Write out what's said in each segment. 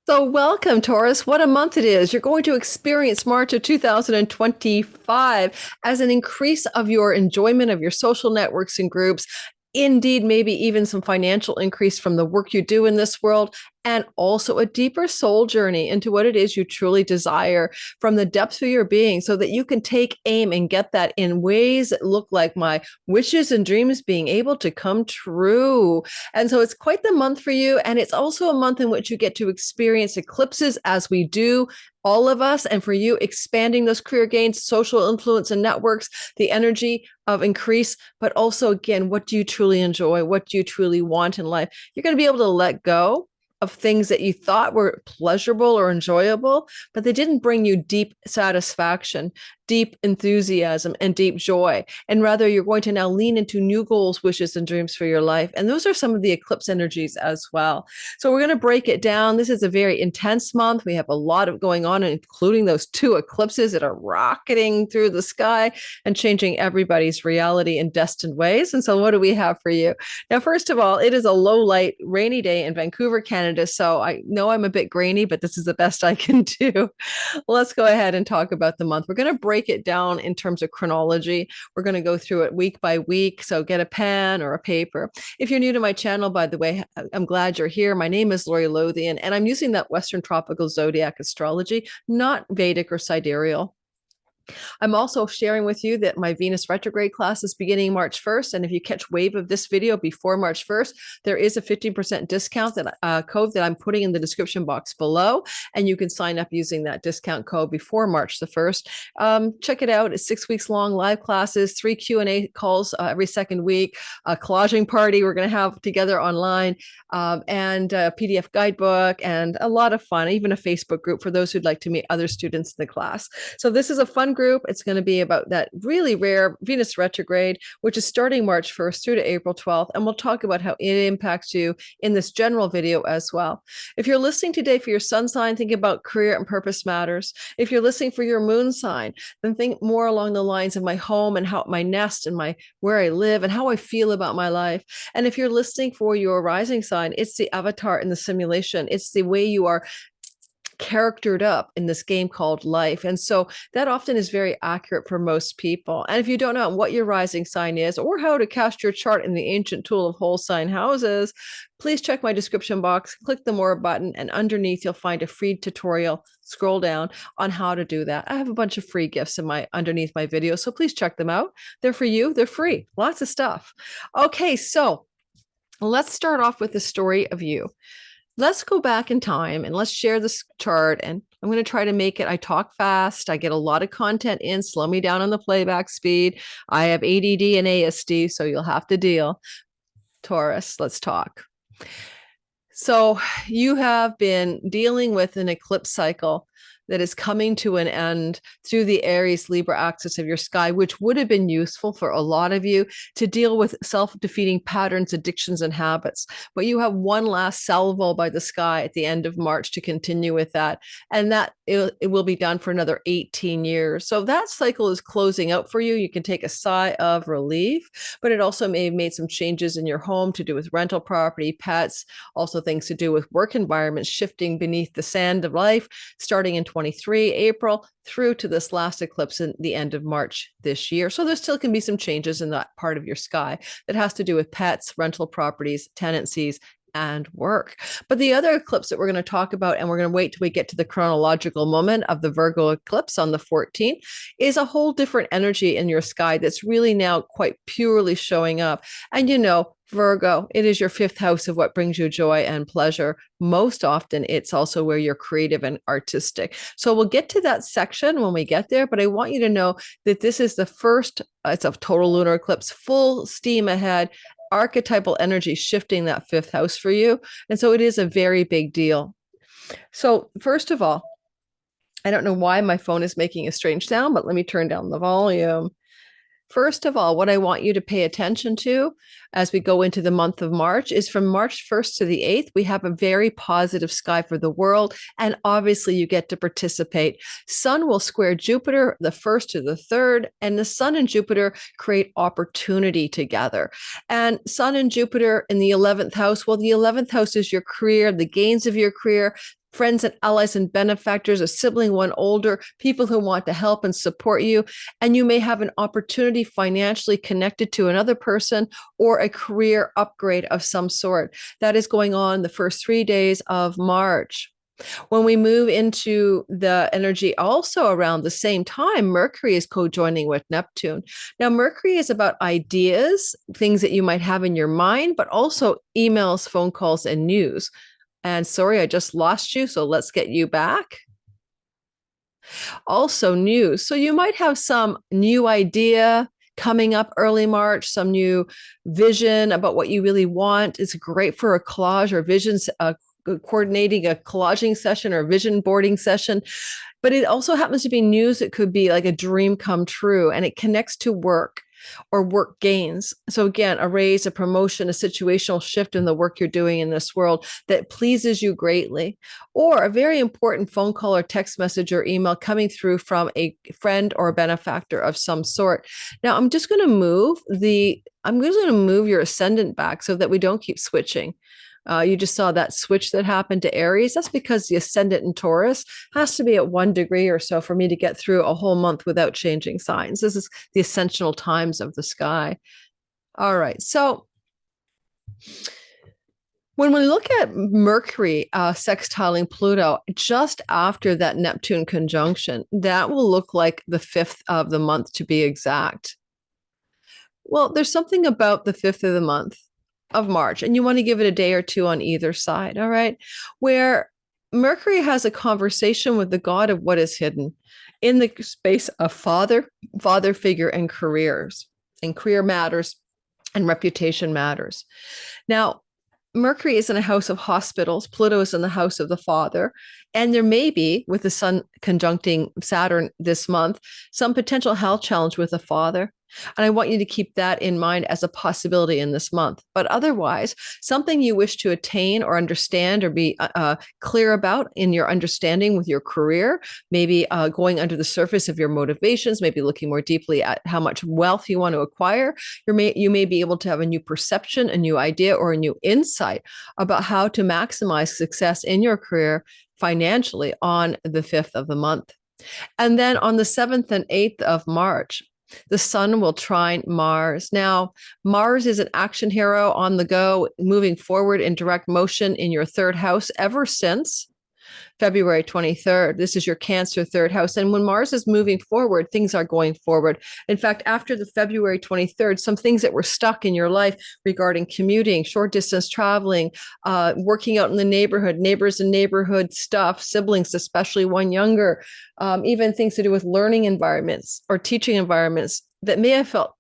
So, welcome, Taurus. What a month it is. You're going to experience March of 2025 as an increase of your enjoyment of your social networks and groups. Indeed, maybe even some financial increase from the work you do in this world, and also a deeper soul journey into what it is you truly desire from the depths of your being so that you can take aim and get that in ways that look like my wishes and dreams being able to come true. And so it's quite the month for you. And it's also a month in which you get to experience eclipses as we do, all of us, and for you expanding those career gains, social influence and networks, the energy of increase, but also again, what do you truly enjoy? What do you truly want in life? You're going to be able to let go of things that you thought were pleasurable or enjoyable, but they didn't bring you deep satisfaction, deep enthusiasm, and deep joy. And rather, you're going to now lean into new goals, wishes, and dreams for your life. And those are some of the eclipse energies as well. So we're going to break it down. This is a very intense month. We have a lot of going on, including those two eclipses that are rocketing through the sky and changing everybody's reality in destined ways. And so what do we have for you? Now, first of all, it is a low light, rainy day in Vancouver, Canada. So I know I'm a bit grainy, but this is the best I can do. Let's go ahead and talk about the month. We're going to break it down in terms of chronology. We're going to go through it week by week. So get a pen or a paper. If you're new to my channel, by the way, I'm glad you're here. My name is Lori Lothian, and I'm using that Western Tropical Zodiac astrology, not Vedic or sidereal. I'm also sharing with you that my Venus retrograde class is beginning March 1st. And if you catch wave of this video before March 1st, there is a 15% discount code that I'm putting in the description box below. And you can sign up using that discount code before March the 1st. Check it out. It's 6 weeks long, live classes, 3 Q&A calls every second week, a collaging party we're going to have together online, and a PDF guidebook, and a lot of fun, even a Facebook group for those who'd like to meet other students in the class. So this is a fun group. It's going to be about that really rare Venus retrograde, which is starting March 1st through to April 12th. And we'll talk about how it impacts you in this general video as well. If you're listening today for your sun sign, think about career and purpose matters. If you're listening for your moon sign, then think more along the lines of my home and how my nest and where I live and how I feel about my life. And if you're listening for your rising sign, it's the avatar in the simulation. It's the way you are charactered up in this game called life. And so that often is very accurate for most people. And if you don't know what your rising sign is or how to cast your chart in the ancient tool of whole sign houses, please check my description box, click the more button, and underneath you'll find a free tutorial. Scroll down on how to do that. I have a bunch of free gifts underneath my video, so please check them out. They're for you. They're free. Lots of stuff. Okay, so let's start off with the story of you. Let's go back in time and let's share this chart. And I'm going to try to make it. I talk fast. I get a lot of content in. Slow me down on the playback speed. I have ADD and ASD, so you'll have to deal. Taurus, let's talk. So you have been dealing with an eclipse cycle that is coming to an end through the Aries Libra axis of your sky, which would have been useful for a lot of you to deal with self-defeating patterns, addictions, and habits. But you have one last salvo by the sky at the end of March to continue with that. And that it will be done for another 18 years. So that cycle is closing out for you. You can take a sigh of relief, but it also may have made some changes in your home to do with rental property, pets, also things to do with work environments shifting beneath the sand of life, starting in 23 April through to this last eclipse in the end of March this year. So there still can be some changes in that part of your sky that has to do with pets, rental properties, tenancies, and work. But the other eclipse that we're going to talk about, and we're going to wait till we get to the chronological moment of the Virgo eclipse on the 14th, is a whole different energy in your sky that's really now quite purely showing up. And you know, Virgo, it is your fifth house of what brings you joy and pleasure. Most often, it's also where you're creative and artistic. So we'll get to that section when we get there, but I want you to know that this is the first, it's a total lunar eclipse, full steam ahead, archetypal energy shifting that fifth house for you. And so it is a very big deal. So first of all, I don't know why my phone is making a strange sound, but let me turn down the volume. First of all, what I want you to pay attention to as we go into the month of March is from March 1st to the 8th, we have a very positive sky for the world. And obviously you get to participate. Sun will square Jupiter the 1st to the 3rd, and the Sun and Jupiter create opportunity together. And Sun and Jupiter in the 11th house, well, the 11th house is your career, the gains of your career, friends and allies and benefactors, a sibling, one older, people who want to help and support you. And you may have an opportunity financially connected to another person or a career upgrade of some sort. That is going on the first 3 days of March. When we move into the energy also around the same time, Mercury is co-joining with Neptune. Now, Mercury is about ideas, things that you might have in your mind, but also emails, phone calls, and news. And sorry, I just lost you, so let's get you back. Also news. So you might have some new idea coming up early March, some new vision about what you really want. It's great for a collage or visions, coordinating a collaging session or vision boarding session. But it also happens to be news. It could be like a dream come true, and it connects to work or work gains. So again, a raise, a promotion, a situational shift in the work you're doing in this world that pleases you greatly, or a very important phone call or text message or email coming through from a friend or a benefactor of some sort. Now, I'm just going to move your ascendant back so that we don't keep switching. You just saw that switch that happened to Aries. That's because the ascendant in Taurus has to be at 1 degree or so for me to get through a whole month without changing signs. This is the ascensional times of the sky. All right. So when we look at Mercury sextiling Pluto just after that Neptune conjunction, that will look like the 5th of the month to be exact. Well, there's something about the 5th of the month of March, and you want to give it a day or two on either side, all right, where Mercury has a conversation with the god of what is hidden in the space of father figure, and careers, and career matters, and reputation matters. Now, Mercury is in a house of hospitals. Pluto is in the house of the father. And there may be, with the sun conjuncting Saturn this month, some potential health challenge with the father. And I want you to keep that in mind as a possibility in this month. But otherwise, something you wish to attain or understand or be clear about in your understanding with your career, maybe going under the surface of your motivations, maybe looking more deeply at how much wealth you want to acquire. You may be able to have a new perception, a new idea, or a new insight about how to maximize success in your career financially on the 5th of the month. And then on the 7th and 8th of March, the sun will trine Mars. Now, Mars is an action hero on the go, moving forward in direct motion in your 3rd house ever since February 23rd. This is your Cancer 3rd house. And when Mars is moving forward, things are going forward. In fact, after the February 23rd, some things that were stuck in your life regarding commuting, short distance traveling, working out in the neighborhood, neighbors and neighborhood stuff, siblings, especially one younger, even things to do with learning environments or teaching environments that may have felt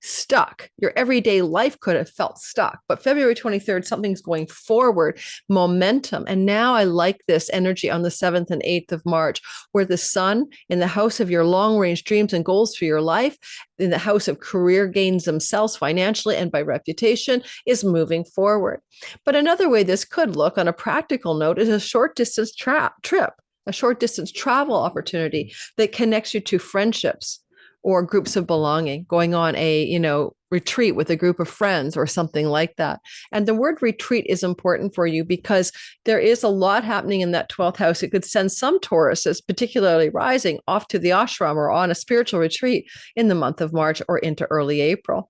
stuck. Your everyday life could have felt stuck. But February 23rd, something's going forward, momentum. And now I like this energy on the 7th and 8th of March, where the sun in the house of your long range dreams and goals for your life, in the house of career gains themselves financially and by reputation, is moving forward. But another way this could look on a practical note is a short distance trip, a short distance travel opportunity that connects you to friendships or groups of belonging, going on a, retreat with a group of friends or something like that. And the word retreat is important for you because there is a lot happening in that 12th house. It could send some Tauruses, particularly rising, off to the ashram or on a spiritual retreat in the month of March or into early April.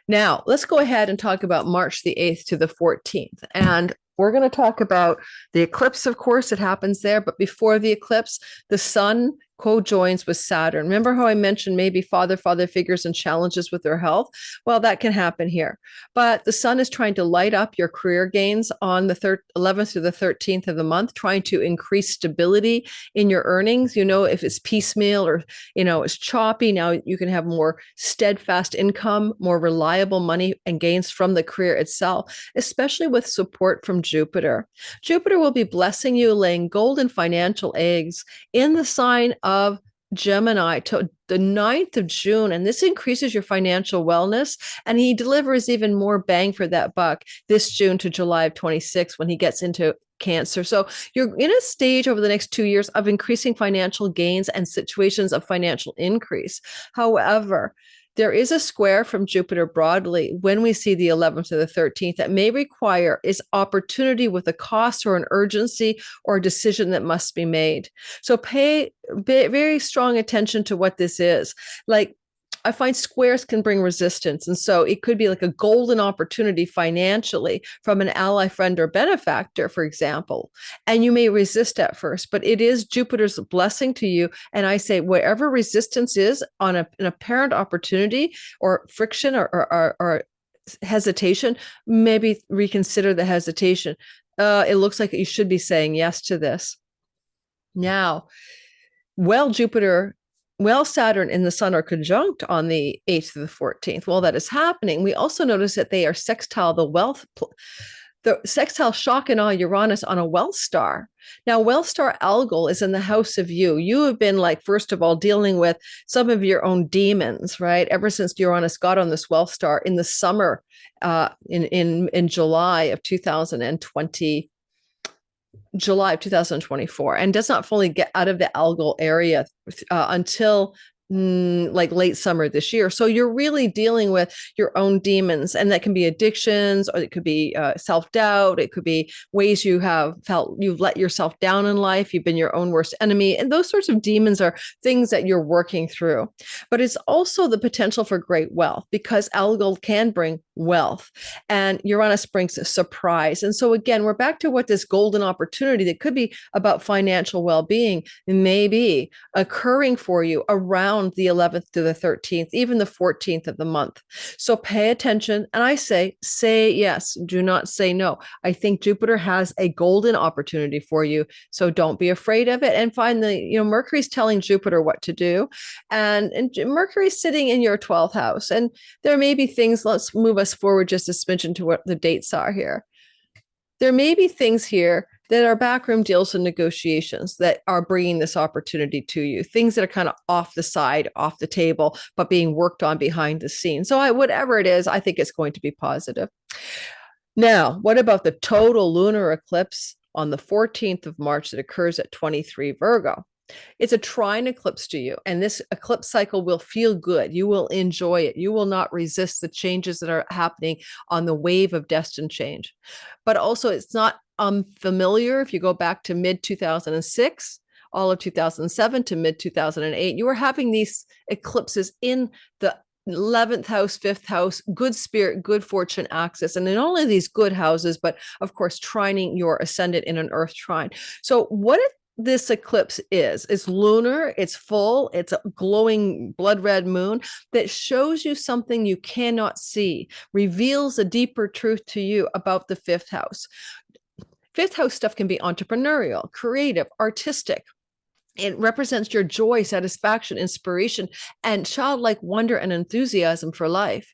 Now, let's go ahead and talk about March the 8th to the 14th. And we're going to talk about the eclipse, of course, it happens there. But before the eclipse, the sun co-joins with Saturn. Remember how I mentioned maybe father figures and challenges with their health? Well, that can happen here. But the sun is trying to light up your career gains on the 11th to the 13th of the month, trying to increase stability in your earnings. If it's piecemeal or, it's choppy, now you can have more steadfast income, more reliable money and gains from the career itself, especially with support from Jupiter. Jupiter will be blessing you, laying golden financial eggs in the sign of Gemini to the 9th of June. And this increases your financial wellness. And he delivers even more bang for that buck this June to July of 26 when he gets into Cancer. So you're in a stage over the next 2 years of increasing financial gains and situations of financial increase. However, There is a square from Jupiter broadly when we see the 11th to the 13th that may require is opportunity with a cost or an urgency or a decision that must be made. So pay very strong attention to what this is. Like, I find squares can bring resistance. And so it could be like a golden opportunity financially from an ally, friend, or benefactor, for example. And you may resist at first, but it is Jupiter's blessing to you. And I say, wherever resistance is on an apparent opportunity or friction or hesitation, maybe reconsider the hesitation. It looks like you should be saying yes to this. Now, Jupiter, Saturn and the Sun are conjunct on the 8th to the 14th. While that is happening, we also notice that they are sextile the sextile shock and awe Uranus on a wealth star. Now, wealth star Algol is in the house of you. You have been, like, first of all, dealing with some of your own demons, right? Ever since Uranus got on this wealth star in the summer, in July of 2024, and does not fully get out of the algal area until like late summer this year. So you're really dealing with your own demons, and that can be addictions, or it could be self-doubt. It could be ways you have felt you've let yourself down in life. You've been your own worst enemy. And those sorts of demons are things that you're working through. But it's also the potential for great wealth, because Algol can bring wealth, and Uranus brings a surprise. And so again, we're back to what this golden opportunity that could be about financial well-being may be occurring for you around the 11th to the 13th, even the 14th of the month. So pay attention. And I say yes. Do not say no. I think Jupiter has a golden opportunity for you. So don't be afraid of it, and find Mercury's telling Jupiter what to do. And Mercury's sitting in your 12th house. And there may be things, let's move us forward just a smidgen to what the dates are here. There may be things here that are backroom deals and negotiations that are bringing this opportunity to you, things that are kind of off the side, off the table, but being worked on behind the scenes. So whatever it is, I think it's going to be positive. Now, what about the total lunar eclipse on the 14th of March that occurs at 23 Virgo? It's a trine eclipse to you, and this eclipse cycle will feel good. You will enjoy it. You will not resist the changes that are happening on the wave of destined change. But also, it's not unfamiliar. If you go back to mid-2006, all of 2007 to mid-2008, you were having these eclipses in the 11th house, 5th house, good spirit, good fortune axis. And in all of these good houses, but of course, trining your ascendant in an earth trine. So what this eclipse is lunar, it's full, it's a glowing blood red moon that shows you something you cannot see, reveals a deeper truth to you about the 5th house. 5th house stuff can be entrepreneurial, creative, artistic. It represents your joy, satisfaction, inspiration, and childlike wonder and enthusiasm for life.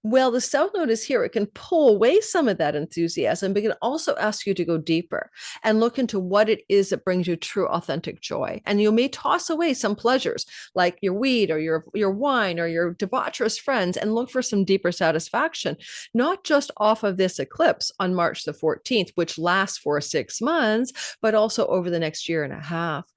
Well, the South Node is here. It can pull away some of that enthusiasm, but it can also ask you to go deeper and look into what it is that brings you true, authentic joy. And you may toss away some pleasures like your weed or your wine or your debaucherous friends, and look for some deeper satisfaction, not just off of this eclipse on March the 14th, which lasts for 6 months, but also over the next year and a half.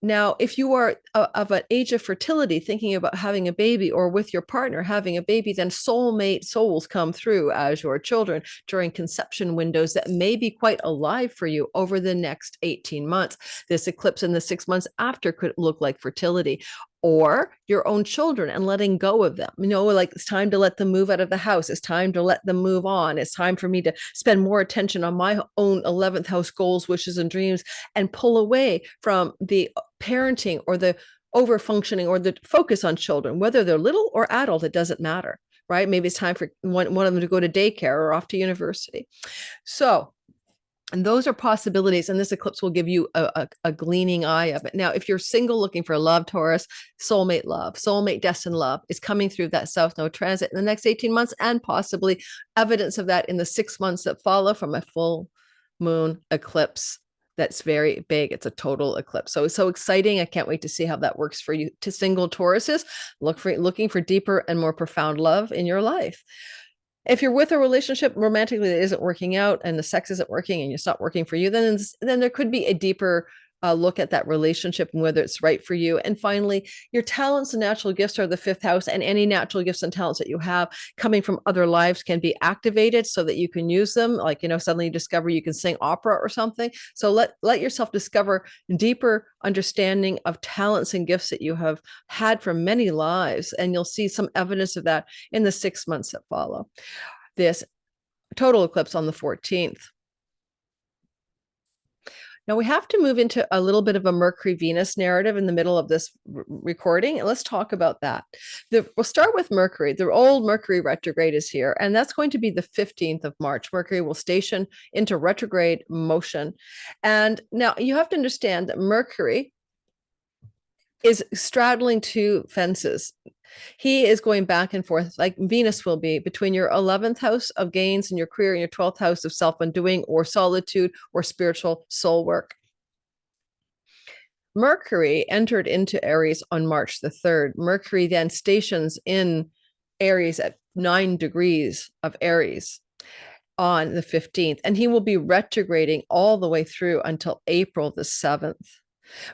Now, if you are of an age of fertility, thinking about having a baby, or with your partner having a baby, then soulmate souls come through as your children during conception windows that may be quite alive for you over the next 18 months. This eclipse in the 6 months after could look like fertility, or your own children and letting go of them. Like, it's time to let them move out of the house. It's time to let them move on. It's time for me to spend more attention on my own 11th house goals, wishes, and dreams, and pull away from the parenting or the over functioning or the focus on children, whether they're little or adult, it doesn't matter, right? Maybe it's time for one of them to go to daycare or off to university. So, and those are possibilities, and this eclipse will give you a gleaning eye of it. Now, if you're single looking for love, Taurus, soulmate destined love is coming through that South Node transit in the next 18 months, and possibly evidence of that in the 6 months that follow from a full moon eclipse. That's very big. It's a total eclipse. So it's so exciting. I can't wait to see how that works for you. To single Tauruses, looking for deeper and more profound love in your life. If you're with a relationship romantically that isn't working out, and the sex isn't working, and it's not working for you, then there could be a deeper look at that relationship and whether it's right for you. And finally, your talents and natural gifts are the fifth house, and any natural gifts and talents that you have coming from other lives can be activated so that you can use them. Like, suddenly you discover you can sing opera or something. So let yourself discover deeper understanding of talents and gifts that you have had from many lives. And you'll see some evidence of that in the 6 months that follow this total eclipse on the 14th. Now we have to move into a little bit of a Mercury-Venus narrative in the middle of this recording, and let's talk about that. We'll start with Mercury. The old Mercury retrograde is here, and that's going to be the 15th of March. Mercury will station into retrograde motion. And now you have to understand that Mercury is straddling two fences. He is going back and forth like Venus will be between your 11th house of gains and your career and your 12th house of self-undoing or solitude or spiritual soul work. Mercury entered into Aries on March the 3rd. Mercury then stations in Aries at 9 degrees of Aries on the 15th, and he will be retrograding all the way through until April the 7th.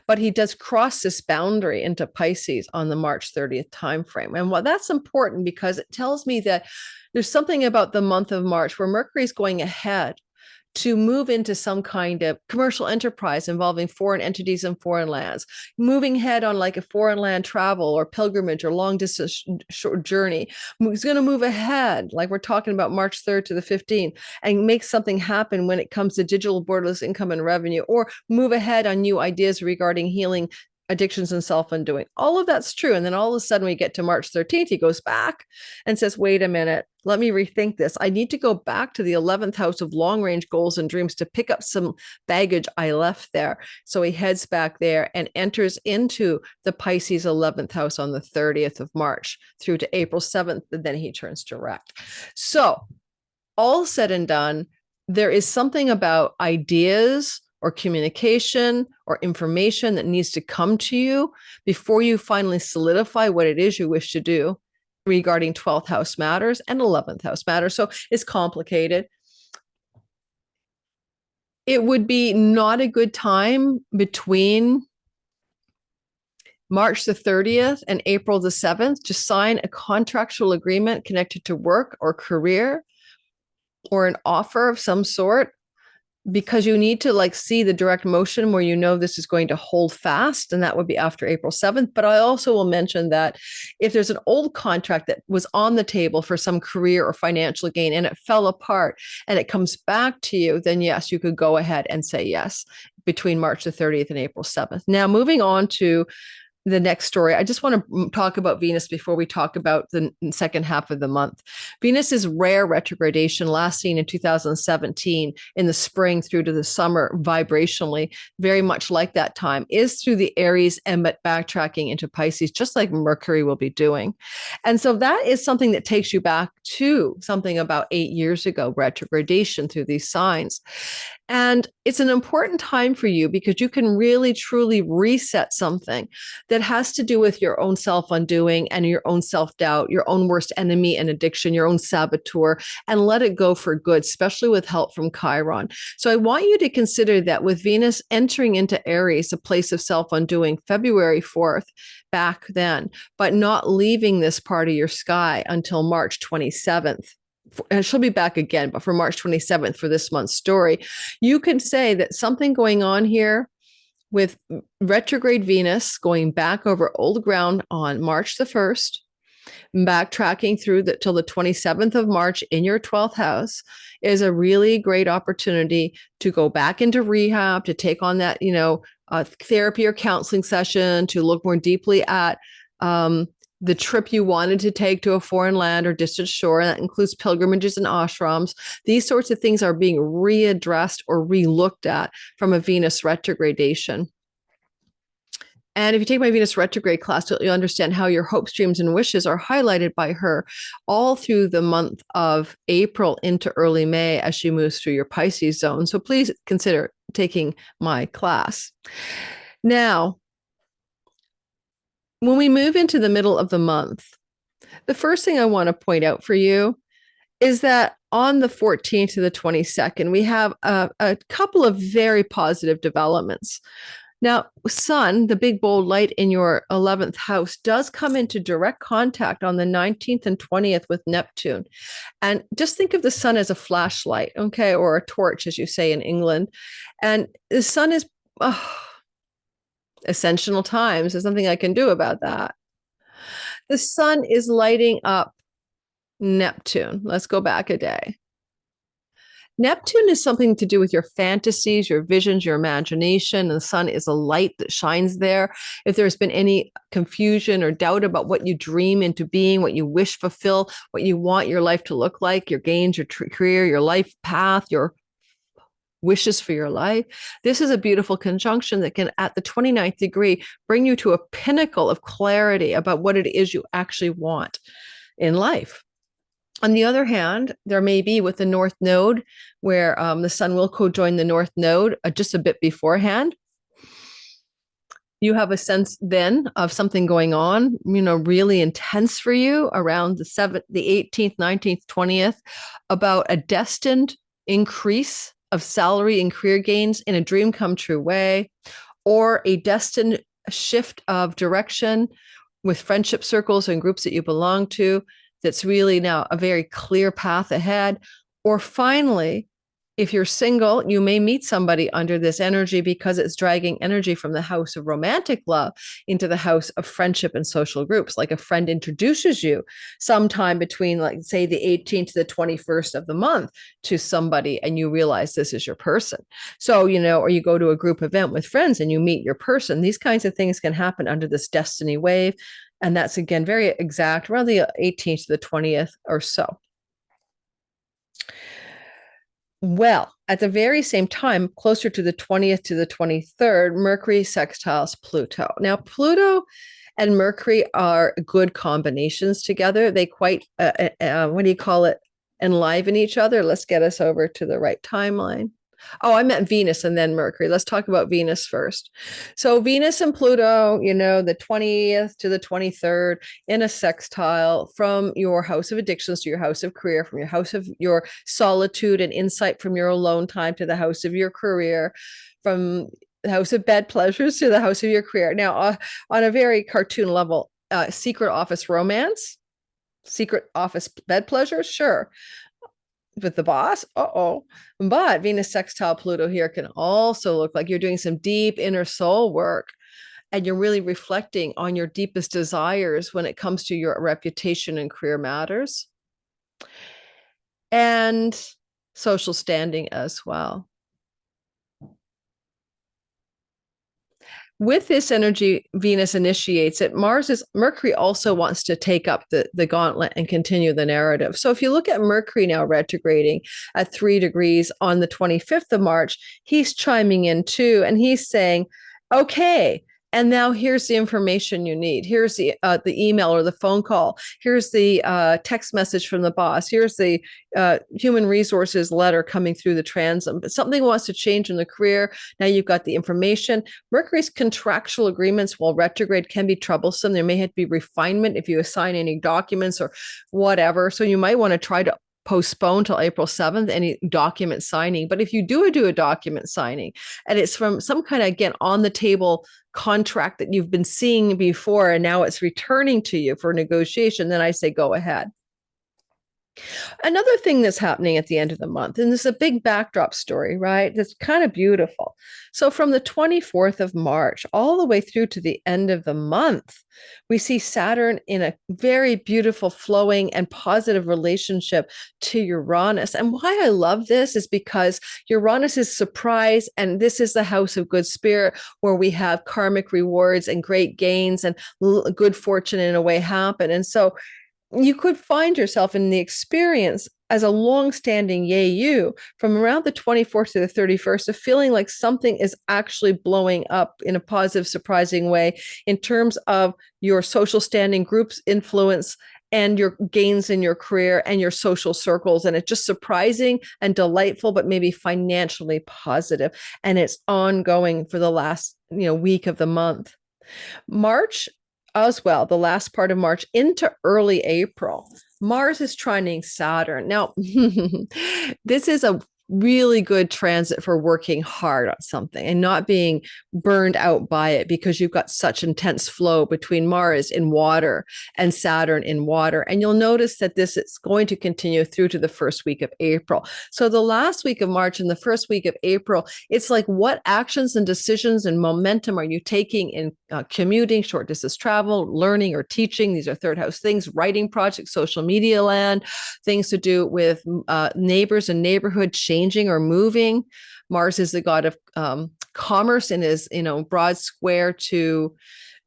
But he does cross this boundary into Pisces on the March 30th timeframe. And well, that's important because it tells me that there's something about the month of March where Mercury is going ahead to move into some kind of commercial enterprise involving foreign entities and foreign lands, moving ahead on like a foreign land travel or pilgrimage or long distance short journey. He's going to move ahead, like we're talking about March 3rd to the 15th, and make something happen when it comes to digital borderless income and revenue, or move ahead on new ideas regarding healing addictions and self-undoing. All of that's true. And then all of a sudden we get to March 13th, he goes back and says, wait a minute, let me rethink this. I need to go back to the 11th house of long-range goals and dreams to pick up some baggage I left there. So he heads back there and enters into the Pisces 11th house on the 30th of March through to April 7th, and then he turns direct. So all said and done, there is something about ideas or communication or information that needs to come to you before you finally solidify what it is you wish to do regarding 12th house matters and 11th house matters. So it's complicated. It would be not a good time between March the 30th and April the 7th to sign a contractual agreement connected to work or career or an offer of some sort, because you need to like see the direct motion where this is going to hold fast, and that would be after April 7th. But I also will mention that if there's an old contract that was on the table for some career or financial gain and it fell apart and it comes back to you, then yes, you could go ahead and say yes between March the 30th and April 7th. Now, moving on to the next story, I just want to talk about Venus before we talk about the second half of the month. Venus's rare retrogradation, last seen in 2017 in the spring through to the summer, vibrationally, very much like that time, is through the Aries and backtracking into Pisces, just like Mercury will be doing. And so that is something that takes you back to something about 8 years ago, retrogradation through these signs. And it's an important time for you because you can really, truly reset something that has to do with your own self-undoing and your own self-doubt, your own worst enemy and addiction, your own saboteur, and let it go for good, especially with help from Chiron. So I want you to consider that with Venus entering into Aries, a place of self-undoing, February 4th, back then, but not leaving this part of your sky until March 27th. And she'll be back again, but for March 27th for this month's story, you can say that something going on here with retrograde Venus going back over old ground on March the 1st, backtracking through till the 27th of March in your 12th house is a really great opportunity to go back into rehab, to take on that, therapy or counseling session, to look more deeply at the trip you wanted to take to a foreign land or distant shore. And that includes pilgrimages and ashrams. These sorts of things are being readdressed or relooked at from a Venus retrogradation. And if you take my Venus retrograde class, you'll understand how your hopes, dreams, and wishes are highlighted by her all through the month of April into early May as she moves through your Pisces zone. So please consider taking my class. Now, when we move into the middle of the month, the first thing I want to point out for you is that on the 14th to the 22nd, we have a couple of very positive developments. Now, Sun, the big bold light in your 11th house, does come into direct contact on the 19th and 20th with Neptune. And just think of the sun as a flashlight, okay, or a torch, as you say in England. And the sun is ascensional times. There's nothing I can do about that. The sun is lighting up Neptune. Let's go back a day. Neptune is something to do with your fantasies, your visions, your imagination. And the sun is a light that shines there. If there's been any confusion or doubt about what you dream into being, what you wish fulfill, what you want your life to look like, your gains, your career, your life path, your wishes for your life, this is a beautiful conjunction that can, at the 29th degree, bring you to a pinnacle of clarity about what it is you actually want in life. On the other hand, there may be with the North Node, where the sun will co-join the North Node just a bit beforehand. You have a sense then of something going on, really intense for you around the 18th, 19th, 20th, about a destined increase of salary and career gains in a dream come true way, or a destined shift of direction with friendship circles and groups that you belong to. That's really now a very clear path ahead. Or finally, if you're single, you may meet somebody under this energy because it's dragging energy from the house of romantic love into the house of friendship and social groups. Like a friend introduces you sometime between, like, say, the 18th to the 21st of the month to somebody, and you realize this is your person. So, or you go to a group event with friends and you meet your person. These kinds of things can happen under this destiny wave. And that's, again, very exact, around the 18th to the 20th or so. Well, at the very same time, closer to the 20th to the 23rd, Mercury sextiles Pluto. Now, Pluto and Mercury are good combinations together. They quite, enliven each other. Let's get us over to the right timeline. Oh, I meant Venus and then Mercury. Let's talk about Venus first. So Venus and Pluto, the 20th to the 23rd in a sextile from your house of addictions to your house of career, from your house of your solitude and insight from your alone time to the house of your career, from the house of bed pleasures to the house of your career. Now, on a very cartoon level, secret office romance, secret office bed pleasure, sure. With the boss, but Venus sextile Pluto here can also look like you're doing some deep inner soul work, and you're really reflecting on your deepest desires when it comes to your reputation and career matters, and social standing as well. With this energy, Venus initiates it. Mercury also wants to take up the gauntlet and continue the narrative. So if you look at Mercury now retrograding at 3 degrees on the 25th of March, he's chiming in too, and he's saying, okay, and now here's the information you need. Here's the email or the phone call. Here's the text message from the boss. Here's the human resources letter coming through the transom. But something wants to change in the career. Now you've got the information. Mercury's contractual agreements, while retrograde, can be troublesome. There may have to be refinement if you assign any documents or whatever. So you might want to try to postpone till April 7th any document signing. But if you do a document signing and it's from some kind of, again, on the table contract that you've been seeing before and now it's returning to you for negotiation, then I say go ahead. Another thing that's happening at the end of the month, and this is a big backdrop story, right? That's kind of beautiful. So from the 24th of March all the way through to the end of the month, we see Saturn in a very beautiful, flowing, and positive relationship to Uranus. And why I love this is because Uranus is surprise, and this is the house of good spirit, where we have karmic rewards and great gains and good fortune in a way happen. And so you could find yourself in the experience as a long-standing you from around the 24th to the 31st of feeling like something is actually blowing up in a positive, surprising way in terms of your social standing, group's influence, and your gains in your career and your social circles. And it's just surprising and delightful, but maybe financially positive. And it's ongoing for the last week of the month. March as well, the last part of March into early April, Mars is trining Saturn. Now, this is a really good transit for working hard on something and not being burned out by it, because you've got such intense flow between Mars in water and Saturn in water. And you'll notice that this is going to continue through to the first week of April. So the last week of March and the first week of April, it's like, what actions and decisions and momentum are you taking in commuting, short distance travel, learning or teaching? These are third house things, writing projects, social media land, things to do with neighbors and neighborhood changing or moving. Mars is the god of commerce and is, broad square to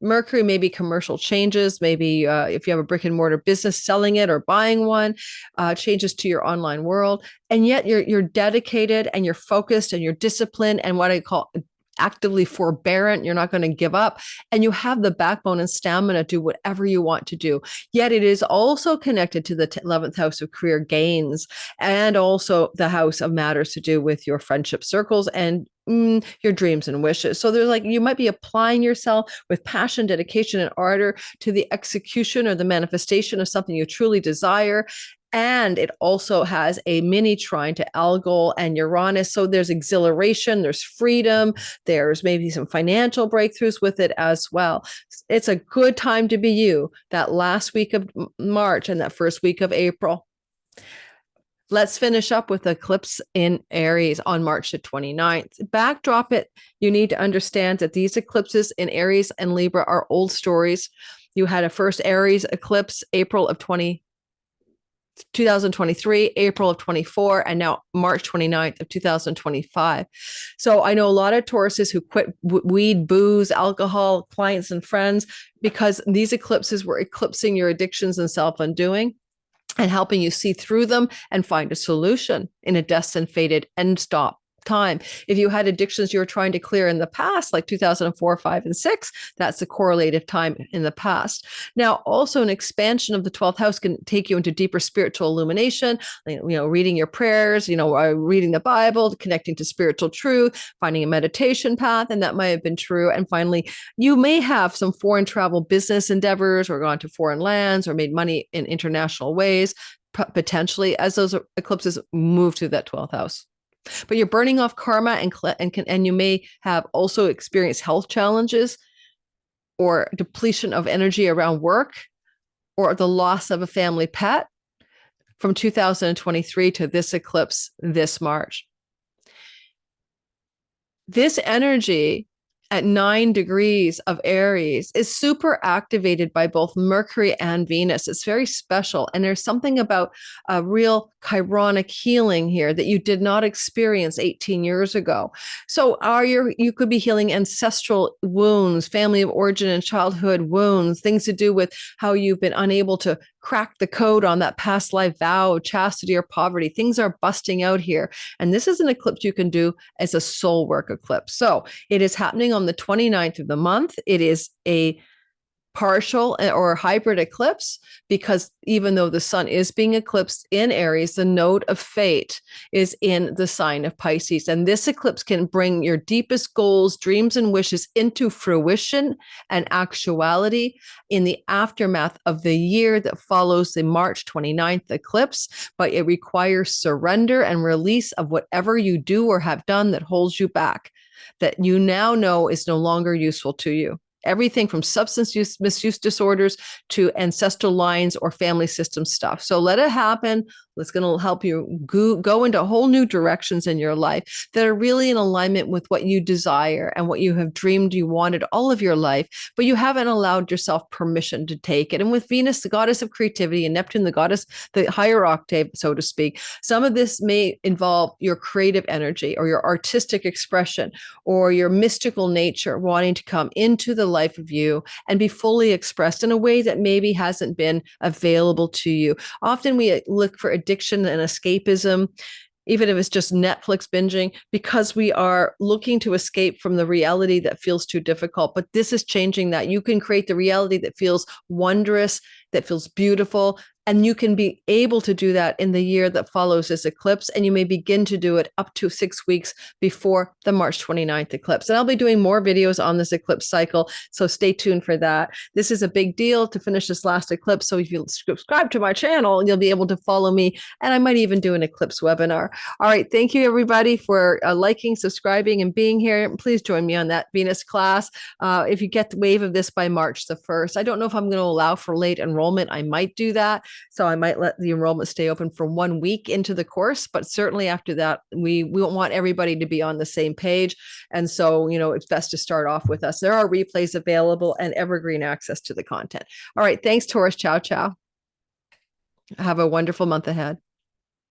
Mercury, maybe commercial changes, maybe if you have a brick and mortar business, selling it or buying one, changes to your online world. And yet you're dedicated and you're focused and you're disciplined and what I call actively forbearant. You're not going to give up, and you have the backbone and stamina to do whatever you want to do. Yet it is also connected to the 11th house of career gains, and also the house of matters to do with your friendship circles and your dreams and wishes. So there's like, you might be applying yourself with passion, dedication, and ardor to the execution or the manifestation of something you truly desire. And it also has a mini trine to Algol and Uranus. So there's exhilaration, there's freedom, there's maybe some financial breakthroughs with it as well. It's a good time to be you, that last week of March and that first week of April. Let's finish up with eclipse in Aries on March the 29th. Backdrop it. You need to understand that these eclipses in Aries and Libra are old stories. You had a first Aries eclipse, April of 2023, April of 24, and now March 29th of 2025. So I know a lot of Tauruses who quit weed, booze, alcohol, clients and friends, because these eclipses were eclipsing your addictions and self-undoing and helping you see through them and find a solution in a destined, fated end stop time. If you had addictions you were trying to clear in the past, like 2004, 5, and 6, that's a correlative time in the past. Now, also an expansion of the 12th house can take you into deeper spiritual illumination, reading your prayers, reading the Bible, connecting to spiritual truth, finding a meditation path, and that might have been true. And finally, you may have some foreign travel business endeavors or gone to foreign lands or made money in international ways, potentially, as those eclipses move to that 12th house. But you're burning off karma and you may have also experienced health challenges or depletion of energy around work or the loss of a family pet from 2023 to this eclipse this March. This energy at 9 degrees of Aries is super activated by both Mercury and Venus. It's very special. And there's something about a real chironic healing here that you did not experience 18 years ago. So you could be healing ancestral wounds, family of origin and childhood wounds, things to do with how you've been unable to crack the code on that past life vow, chastity or poverty. Things are busting out here. And this is an eclipse you can do as a soul work eclipse. So it is happening on the 29th of the month. It is a partial or hybrid eclipse because even though the sun is being eclipsed in Aries, the node of fate is in the sign of Pisces. And this eclipse can bring your deepest goals, dreams, and wishes into fruition and actuality in the aftermath of the year that follows the March 29th eclipse. But it requires surrender and release of whatever you do or have done that holds you back, that you now know is no longer useful to you. Everything from substance use, misuse disorders to ancestral lines or family system stuff. So let it happen. It's going to help you go into whole new directions in your life that are really in alignment with what you desire and what you have dreamed you wanted all of your life, but you haven't allowed yourself permission to take it. And with Venus, the goddess of creativity, and Neptune, the goddess, the higher octave, so to speak, some of this may involve your creative energy or your artistic expression or your mystical nature wanting to come into the life of you and be fully expressed in a way that maybe hasn't been available to you. Often we look for addiction and escapism, even if it's just Netflix binging, because we are looking to escape from the reality that feels too difficult. But this is changing that. You can create the reality that feels wondrous, that feels beautiful, And you can be able to do that in the year that follows this eclipse. And you may begin to do it up to 6 weeks before the March 29th eclipse. And I'll be doing more videos on this eclipse cycle. So stay tuned for that. This is a big deal to finish this last eclipse. So if you subscribe to my channel, you'll be able to follow me. And I might even do an eclipse webinar. All right. Thank you, everybody, for liking, subscribing, and being here. Please join me on that Venus class. If you get the wave of this by March the 1st, I don't know if I'm going to allow for late enrollment. I might do that. So I might let the enrollment stay open for 1 week into the course, but certainly after that, we want everybody to be on the same page. And so, it's best to start off with us. There are replays available and evergreen access to the content. All right. Thanks, Taurus. Ciao, ciao. Have a wonderful month ahead.